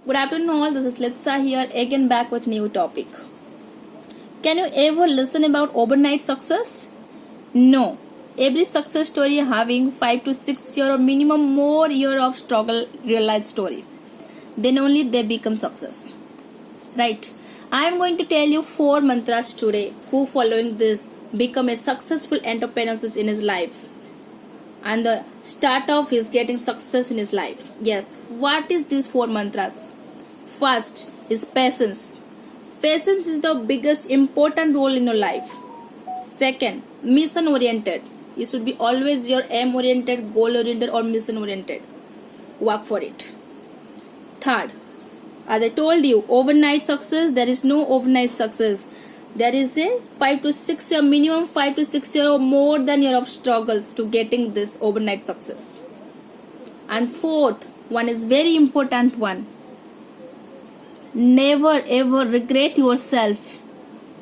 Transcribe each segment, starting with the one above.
Good afternoon all, this is Lipsa here again back with new topic. Can you ever listen about overnight success? No. Every success story having 5 to 6 year or minimum more year of struggle real life story. Then only they become success. Right. I am going to tell you 4 mantras today who following this become a successful entrepreneur in his life. And the start of is getting success in his life. Yes. What is these 4 mantras? First is patience. Patience is the biggest important role in your life. Second, mission oriented. You should be always your aim oriented, goal oriented or mission oriented. Work for it. Third, as I told you, overnight success, there is no overnight success. There is a 5 to 6 year, minimum 5 to 6 year or more than year of struggles to getting this overnight success. And fourth, one is very important one. Never ever regret yourself.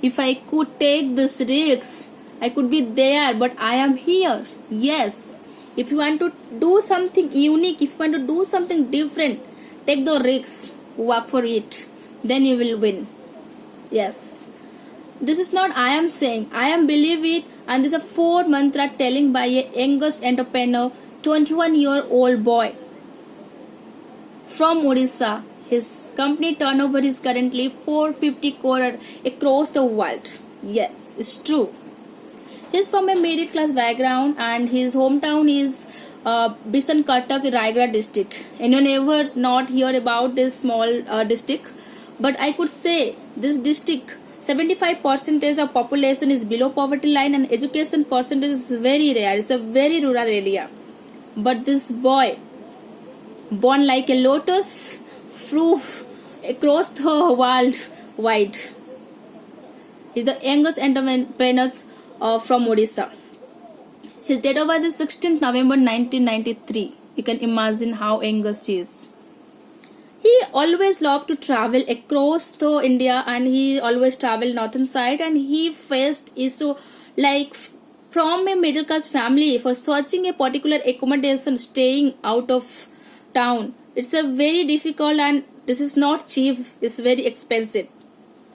If I could take this risk, I could be there, but I am here. Yes. If you want to do something unique, if you want to do something different, take the risk, work for it. Then you will win. Yes. This is not I am saying, I am believe it, and this is a 4 mantra telling by a youngest entrepreneur, 21-year-old boy from Odisha. His company turnover is currently 450 crore across the world. Yes, it's true. He's from a middle class background and his hometown is Bisan Katak, Raigad district. And you never not hear about this small district. But I could say this district, 75% of population is below poverty line and education percentage is very rare. It's a very rural area. But this boy, born like a lotus, flew across the world wide. He is the youngest entrepreneur from Odisha. His date of birth is 16th November 1993. You can imagine how youngest he is. He always loved to travel across the India and he always traveled northern side and he faced issue like from a middle class family for searching a particular accommodation staying out of town. It's a very difficult and this is not cheap, it's very expensive.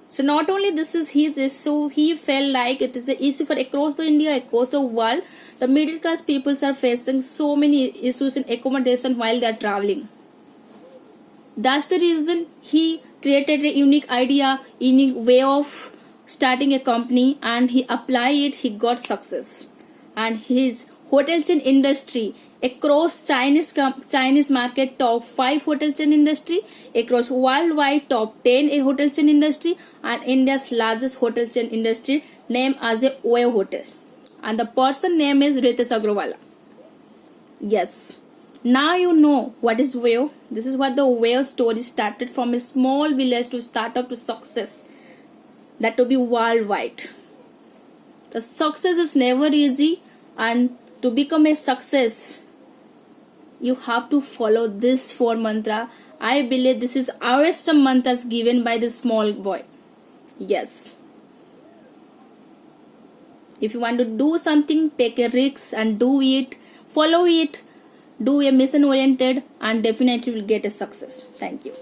So not only this is his issue, he felt like it is an issue for across the India, across the world. The middle class peoples are facing so many issues in accommodation while they are traveling. That's the reason he created a unique idea, unique way of starting a company and he applied it, he got success. And his hotel chain industry across Chinese market top 5 hotel chain industry, across worldwide top 10 hotel chain industry and India's largest hotel chain industry named as a Oyo Hotel. And the person name is Ritesh Agrawala. Yes. Now you know what is Oyo. This is what the Oyo story started from a small village to start up to success. That to be worldwide. The success is never easy and to become a success, you have to follow this 4 mantra. I believe this is our some mantras given by this small boy. Yes. If you want to do something, take a risk and do it. Follow it. Do a mission oriented and definitely will get a success. Thank you.